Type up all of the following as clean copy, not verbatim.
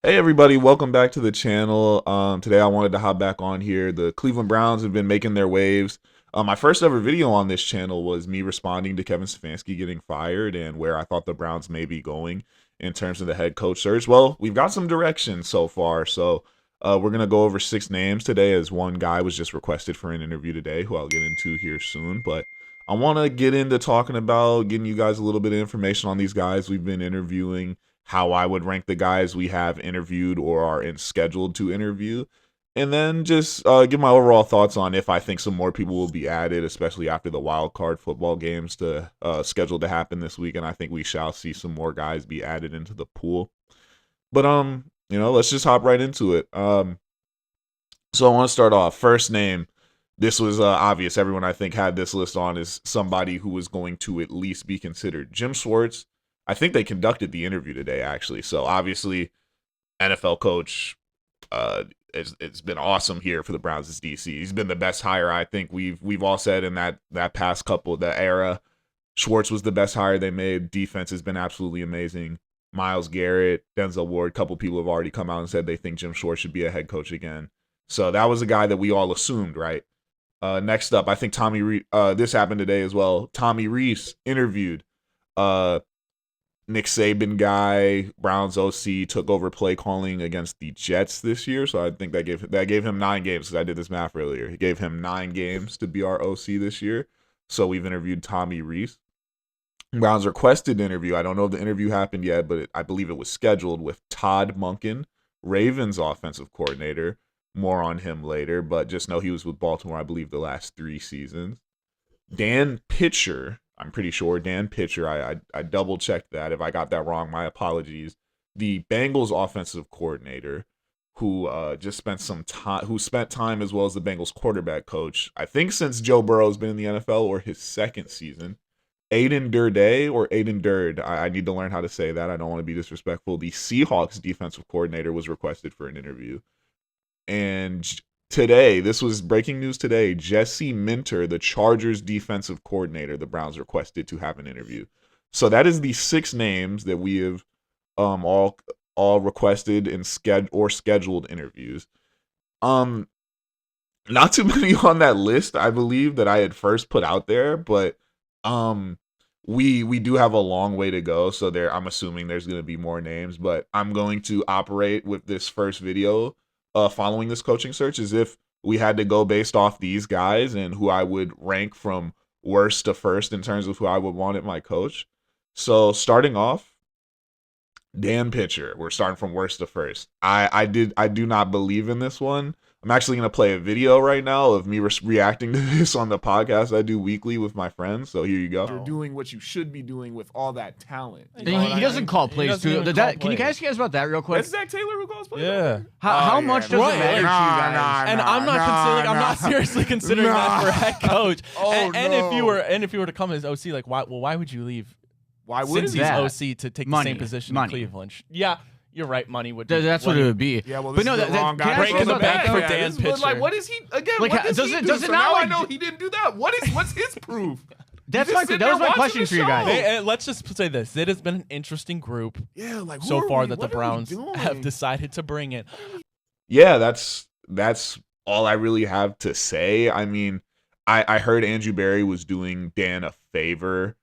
Hey everybody, welcome back to the channel. Today I wanted to hop back on here. The Cleveland Browns have been making their waves. My first ever video on this channel was me responding to Kevin Stefanski getting fired and where I thought the Browns may be going in terms of the head coach search. Well, we've got some direction so far, so we're gonna go over 6 names today, as one guy was just requested for an interview today, who I'll get into here soon. But I want to get into talking about getting you guys a little bit of information on these guys we've been interviewing, how I would rank the guys we have interviewed or are in scheduled to interview, and then just give my overall thoughts on if I think some more people will be added, especially after the wild card football games to scheduled to happen this week. And I think we shall see some more guys be added into the pool. But let's just hop right into it. So I want to start off. First name. This was obvious. Everyone I think had this list on is somebody who was going to at least be considered. Jim Schwartz. I think they conducted the interview today, actually. So obviously, NFL coach. It's been awesome here for the Browns as DC. He's been the best hire. I think we've all said in that past couple, the era. Schwartz was the best hire they made. Defense has been absolutely amazing. Myles Garrett, Denzel Ward, a couple people have already come out and said they think Jim Schwartz should be a head coach again. So that was a guy that we all assumed, right? Next up, I think this happened today as well. Tommy Rees interviewed. Uh, Nick Saban guy, Browns OC, took over play calling against the Jets this year. So I think that gave him 9 games, because I did this math earlier. He gave him 9 games to be our OC this year. So we've interviewed Tommy Rees. Browns requested interview. I don't know if the interview happened yet, but I believe it was scheduled with Todd Monken, Ravens offensive coordinator. More on him later, but just know he was with Baltimore, I believe, the last 3 seasons. Dan Pitcher, I'm pretty sure Dan Pitcher. I double checked that. If I got that wrong, my apologies. The Bengals offensive coordinator, who just spent some time, who spent time as well as the Bengals quarterback coach, I think since Joe Burrow's been in the NFL or his second season. Aiden Durday or Aiden Durd. I need to learn how to say that. I don't want to be disrespectful. The Seahawks defensive coordinator was requested for an interview. And today, this was breaking news today, Jesse Minter, the Chargers defensive coordinator, the Browns requested to have an interview. So that is the 6 names that we have all requested and scheduled interviews. Not too many on that list, I believe, that I had first put out there, but we do have a long way to go. So I'm assuming there's going to be more names, but I'm going to operate with this first video following this coaching search as if we had to go based off these guys and who I would rank from worst to first in terms of who I would want at my coach. So starting off, Dan Pitcher. We're starting from worst to first. I do not believe in this one. I'm actually going to play a video right now of me reacting to this on the podcast I do weekly with my friends. So here you go. You're doing what you should be doing with all that talent. He doesn't call plays too. Can you ask you guys about that real quick? That's Zach Taylor who calls plays. Yeah. How much does it matter to you guys? I'm not seriously considering that for a head coach. And if you were to come as OC, like why would you leave? Why would Since he? he's OC to take the same position in Cleveland? Yeah, you're right. Money would. That's what it would be. Yeah, well, this is the wrong guy. breaking the bank for Dan Pitcher. Like, what is he again? Like, what does he do? does it So not now like- I know he didn't do that. What's his proof? That was my question for you guys. Let's just say this: it has been an interesting group Yeah, like so far that the what are we Browns doing? have decided to bring in. Yeah, that's all I really have to say. I mean, I heard Andrew Berry was doing Dan a favor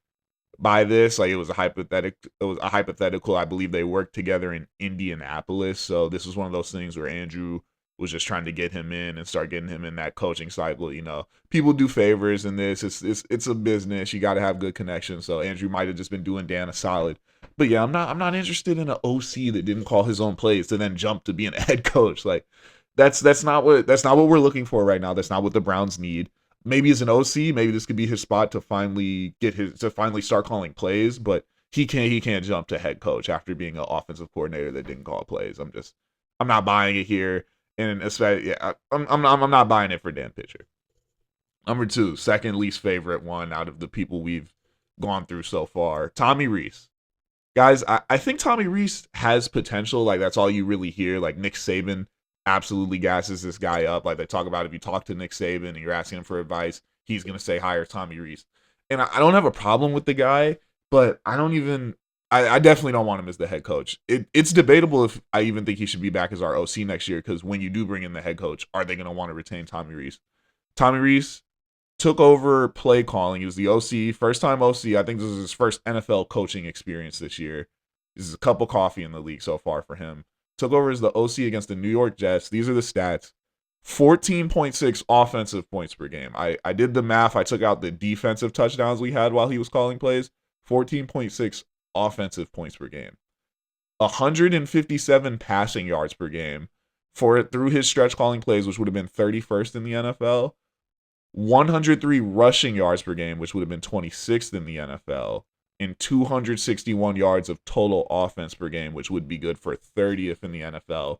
by this. Like, it was a hypothetical. I believe they worked together in Indianapolis. So this was one of those things where Andrew was just trying to get him in and start getting him in that coaching cycle. You know, people do favors in this. It's a business. You got to have good connections. So Andrew might have just been doing Dan a solid. But yeah, I'm not interested in an OC that didn't call his own plays to then jump to being a head coach. Like, that's not what we're looking for right now. That's not what the Browns need. Maybe as an OC, maybe this could be his spot to finally start calling plays, but he can't jump to head coach after being an offensive coordinator that didn't call plays. I'm not buying it here, and especially I'm not buying it for Dan Pitcher. Number 2, second least favorite one out of the people we've gone through so far, Tommy Rees. Guys, I think Tommy Rees has potential. Like, that's all you really hear. Like, Nick Saban absolutely gasses this guy up. Like, they talk about, if you talk to Nick Saban and you're asking him for advice, he's going to say hire Tommy Rees. And I don't have a problem with the guy, but I don't even I definitely don't want him as the head coach. It's debatable if I even think he should be back as our OC next year, because when you do bring in the head coach, are they going to want to retain Tommy Rees? Tommy Rees took over play calling. He was the OC, first time OC. I think this is his first NFL coaching experience this year. This is a cup of coffee in the league so far for him. Took over as the OC against the New York Jets. These are the stats. 14.6 offensive points per game. I did the math. I took out the defensive touchdowns we had while he was calling plays. 14.6 offensive points per game. 157 passing yards per game for it through his stretch calling plays, which would have been 31st in the NFL. 103 rushing yards per game, which would have been 26th in the NFL. And 261 yards of total offense per game, which would be good for 30th in the NFL.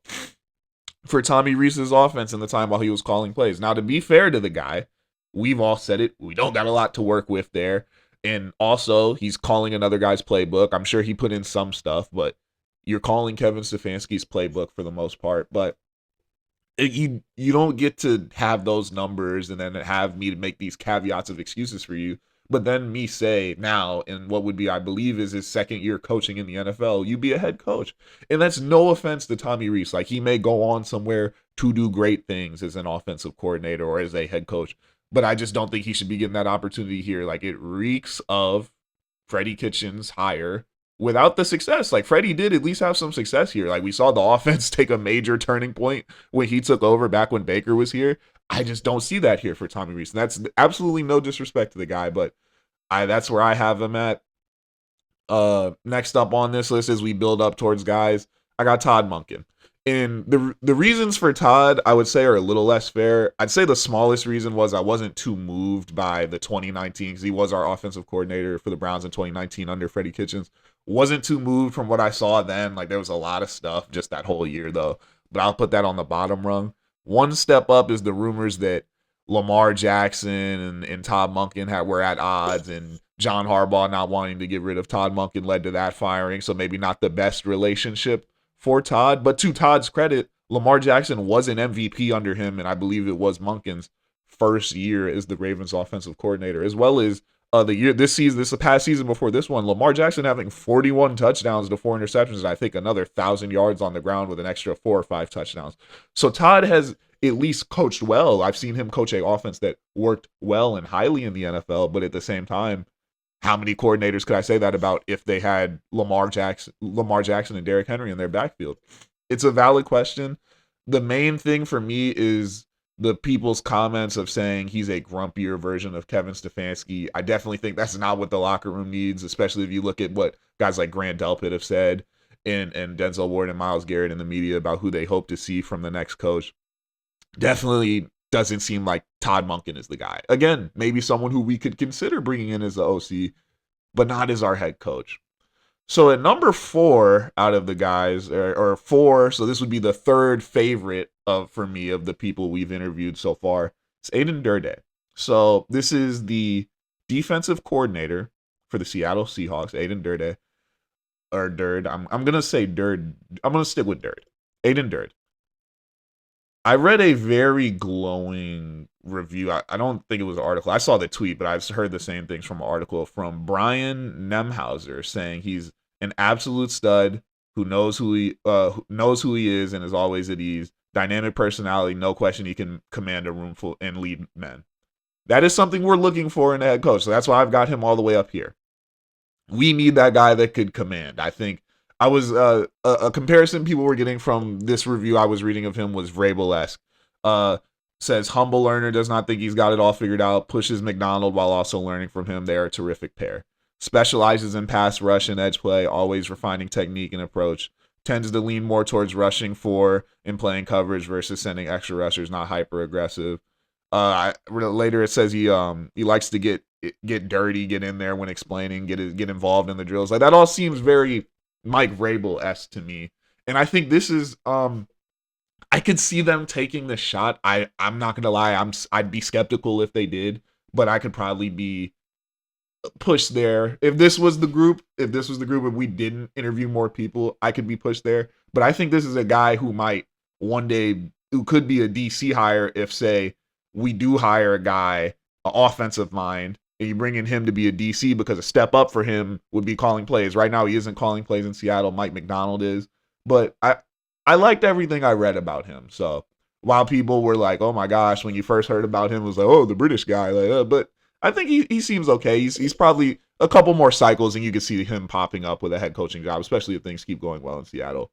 For Tommy Rees's offense in the time while he was calling plays. Now, to be fair to the guy, we've all said it, we don't got a lot to work with there. And also, he's calling another guy's playbook. I'm sure he put in some stuff, but you're calling Kevin Stefanski's playbook for the most part. But you don't get to have those numbers and then have me to make these caveats of excuses for you. But then me say now, in what would be, I believe, is his second year coaching in the NFL, you be a head coach. And that's no offense to Tommy Rees. Like, he may go on somewhere to do great things as an offensive coordinator or as a head coach. But I just don't think he should be getting that opportunity here. Like, it reeks of Freddie Kitchens' hire without the success. Like, Freddie did at least have some success here. Like, we saw the offense take a major turning point when he took over back when Baker was here. I just don't see that here for Tommy Rees. And that's absolutely no disrespect to the guy, but that's where I have him at. Next up on this list as we build up towards guys, I got Todd Monken. And the reasons for Todd, I would say, are a little less fair. I'd say the smallest reason was I wasn't too moved by the 2019, because he was our offensive coordinator for the Browns in 2019 under Freddie Kitchens. Wasn't too moved from what I saw then. Like, there was a lot of stuff just that whole year, though. But I'll put that on the bottom rung. One step up is the rumors that Lamar Jackson and Todd Monken were at odds, and John Harbaugh not wanting to get rid of Todd Monken led to that firing. So maybe not the best relationship for Todd. But to Todd's credit, Lamar Jackson was an MVP under him, and I believe it was Monken's first year as the Ravens offensive coordinator, as well as the past season before this one, Lamar Jackson having 41 touchdowns to 4 interceptions, and I think another 1,000 yards on the ground with an extra 4 or 5 touchdowns. So Todd has at least coached well. I've seen him coach a offense that worked well and highly in the NFL, but at the same time, how many coordinators could I say that about if they had Lamar Jackson and Derrick Henry in their backfield? It's a valid question. The main thing for me is the people's comments of saying he's a grumpier version of Kevin Stefanski. I definitely think that's not what the locker room needs, especially if you look at what guys like Grant Delpit have said and Denzel Ward and Myles Garrett in the media about who they hope to see from the next coach. Definitely doesn't seem like Todd Monken is the guy. Again, maybe someone who we could consider bringing in as the OC, but not as our head coach. So at number 4 out of the guys, or 4, so this would be the third favorite for me of the people we've interviewed so far, it's Aiden Durde. So this is the defensive coordinator for the Seattle Seahawks, Aiden Durde. Or Durd. I'm going to say Durd. I'm going to stick with Durd. Aiden Durd. I read a very glowing review. I don't think it was an article. I saw the tweet, but I've heard the same things from an article from Brian Nemhauser saying he's an absolute stud who knows who he is and is always at ease. Dynamic personality, no question he can command a room full and lead men. That is something we're looking for in a head coach. So that's why I've got him all the way up here. We need that guy that could command. I think I was a comparison people were getting from this review I was reading of him was Vrabel-esque. Says humble learner, does not think he's got it all figured out, pushes McDonald while also learning from him. They're a terrific pair. Specializes in pass rush and edge play, always refining technique and approach. Tends to lean more towards rushing for and playing coverage versus sending extra rushers, not hyper aggressive. Later it says he likes to get dirty, get in there when explaining, get involved in the drills. Like, that all seems very Mike Vrabel-esque to me. And I think this is I could see them taking the shot. I'm not gonna lie, I'd be skeptical if they did, but I could probably be pushed there. If this was the group and we didn't interview more people, I could be pushed there. But I think this is a guy who might one day, who could be a DC hire if, say, we do hire a guy, an offensive mind, and you bring in him to be a DC because a step up for him would be calling plays. Right now, he isn't calling plays in Seattle. Mike McDonald is. But I liked everything I read about him. So while people were like, oh my gosh, when you first heard about him, it was like, oh, the British guy. But I think he seems okay. He's probably a couple more cycles and you could see him popping up with a head coaching job, especially if things keep going well in Seattle.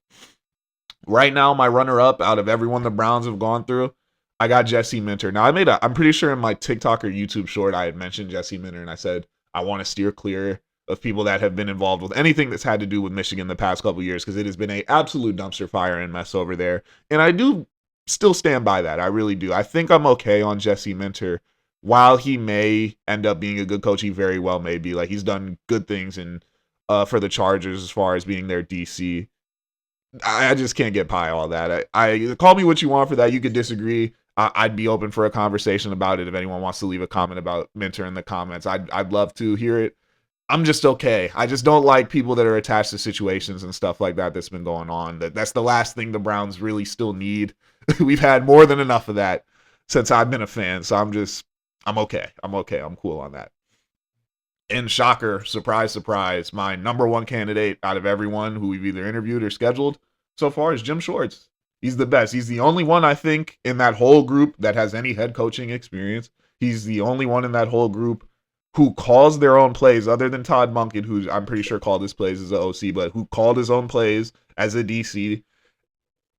Right now, my runner-up out of everyone the Browns have gone through, I got Jesse Minter. Now, I'm pretty sure in my TikTok or YouTube short, I had mentioned Jesse Minter, and I said I want to steer clear of people that have been involved with anything that's had to do with Michigan the past couple years, because it has been an absolute dumpster fire and mess over there. And I do still stand by that. I really do. I think I'm okay on Jesse Minter. While he may end up being a good coach, he very well may be. Like, he's done good things for the Chargers as far as being their DC. I just can't get by all that. I call me what you want for that. You could disagree. I'd be open for a conversation about it if anyone wants to leave a comment about Minter in the comments. I'd love to hear it. I'm just okay. I just don't like people that are attached to situations and stuff like that that's been going on. That's the last thing the Browns really still need. We've had more than enough of that since I've been a fan. So I'm okay. I'm cool on that. And shocker, surprise, surprise, my number one candidate out of everyone who we've either interviewed or scheduled so far is Jim Schwartz. He's the best. He's the only one, I think, in that whole group that has any head coaching experience. He's the only one in that whole group who calls their own plays, other than Todd Monken, who I'm pretty sure called his plays as an OC, but who called his own plays as a DC.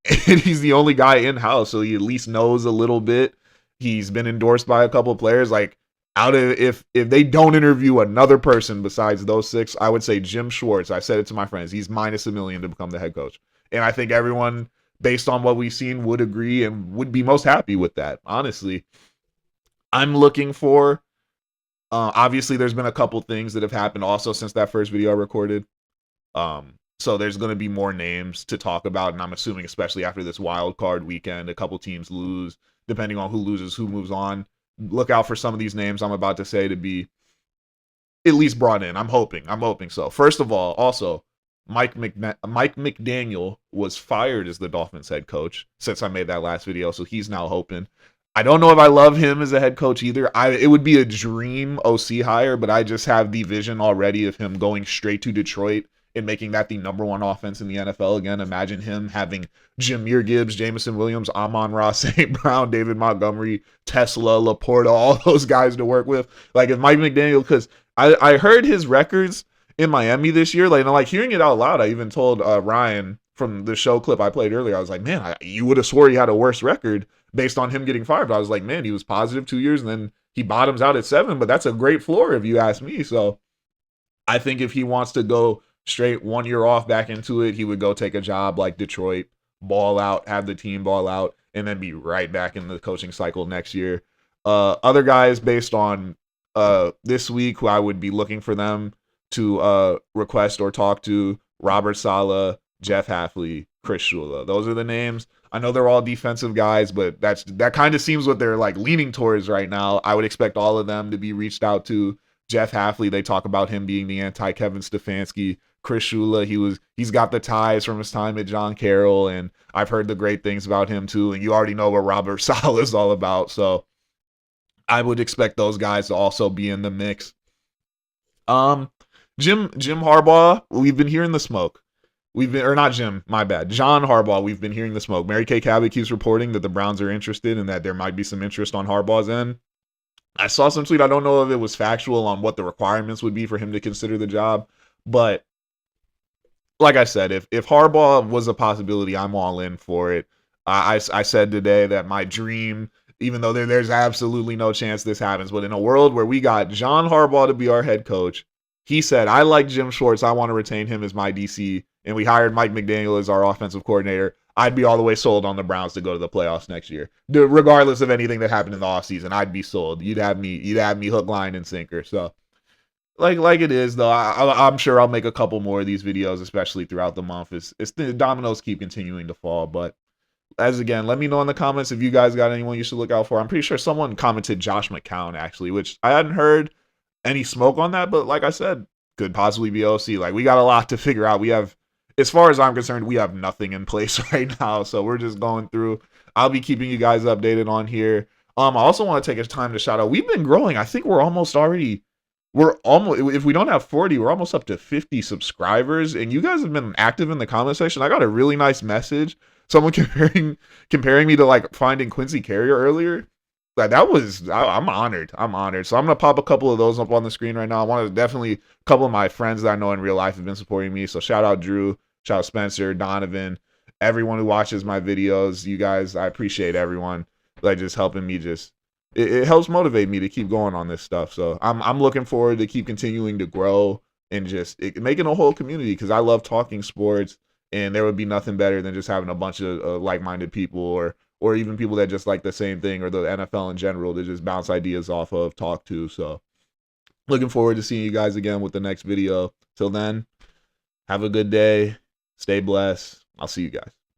And he's the only guy in-house, so he at least knows a little bit. He's been endorsed by a couple of players. Like, out of if they don't interview another person besides those 6, I would say Jim Schwartz. I said it to my friends. He's minus $1 million to become the head coach. And I think everyone, based on what we've seen, would agree and would be most happy with that, honestly. I'm looking for, obviously there's been a couple things that have happened also since that first video I recorded. So there's going to be more names to talk about, and I'm assuming especially after this wild card weekend, a couple teams lose. Depending on who loses, who moves on. Look out for some of these names I'm about to say to be at least brought in. I'm hoping so. First of all, also, Mike McDaniel was fired as the Dolphins head coach since I made that last video, so he's now hoping. I don't know if I love him as a head coach either. It would be a dream OC hire, but I just have the vision already of him going straight to Detroit and making that the number one offense in the NFL again. Imagine him having Jahmyr Gibbs, Jameson Williams, Amon-Ra St. Brown, David Montgomery, Tesla, Laporta, all those guys to work with. Like, if Mike McDaniel, because I heard his records in Miami this year, like hearing it out loud, I even told Ryan from the show clip I played earlier, I was like, man, you would have swore he had a worse record based on him getting fired. But I was like, man, he was positive 2 years and then he bottoms out at 7, but that's a great floor if you ask me. So I think if he wants to go straight 1 year off back into it, he would go take a job like Detroit, ball out, have the team ball out, and then be right back in the coaching cycle next year. Other guys based on this week who I would be looking for them to request or talk to: Robert Saleh, Jeff Hafley, Chris Shula. Those are the names. I know they're all defensive guys, but that kind of seems what they're like leaning towards right now. I would expect all of them to be reached out to. Jeff Hafley, they talk about him being the anti-Kevin Stefanski. Chris Shula, he's got the ties from his time at John Carroll, and I've heard the great things about him too. And you already know what Robert Saleh is all about, so I would expect those guys to also be in the mix. Jim Harbaugh, we've been hearing the smoke. John Harbaugh, we've been hearing the smoke. Mary Kay Cabot keeps reporting that the Browns are interested and that there might be some interest on Harbaugh's end. I saw some tweet. I don't know if it was factual on what the requirements would be for him to consider the job, but like I said, if Harbaugh was a possibility, I'm all in for it. I said today that my dream, even though there's absolutely no chance this happens, but in a world where we got John Harbaugh to be our head coach, he said, I like Jim Schwartz, I want to retain him as my DC, and we hired Mike McDaniel as our offensive coordinator, I'd be all the way sold on the Browns to go to the playoffs next year. Regardless of anything that happened in the offseason, I'd be sold. You'd have me hook, line, and sinker. So like it is, though, I'm sure I'll make a couple more of these videos, especially throughout the month. It's the dominoes keep continuing to fall. But again, let me know in the comments if you guys got anyone you should look out for. I'm pretty sure someone commented Josh McCown, actually, which I hadn't heard any smoke on that. But like I said, could possibly be OC. Like, we got a lot to figure out. We have, as far as I'm concerned, we have nothing in place right now. So we're just going through. I'll be keeping you guys updated on here. I also want to take a time to shout out. We've been growing. I think we're almost already we're almost, if we don't have 40, we're almost up to 50 subscribers, and you guys have been active in the comment section. I got a really nice message, someone comparing me to like Finding Quincy Carrier earlier. Like that was, I'm honored. So I'm gonna pop a couple of those up on the screen right now. I want to definitely, a couple of my friends that I know in real life have been supporting me. So shout out Drew, shout out Spencer, Donovan, everyone who watches my videos. You guys, I appreciate everyone like just helping me. Just it helps motivate me to keep going on this stuff. So I'm looking forward to keep continuing to grow and just making a whole community, because I love talking sports, and there would be nothing better than just having a bunch of like-minded people, or even people that just like the same thing, or the NFL in general, to just bounce ideas off of, talk to. So looking forward to seeing you guys again with the next video. Till then, have a good day. Stay blessed. I'll see you guys.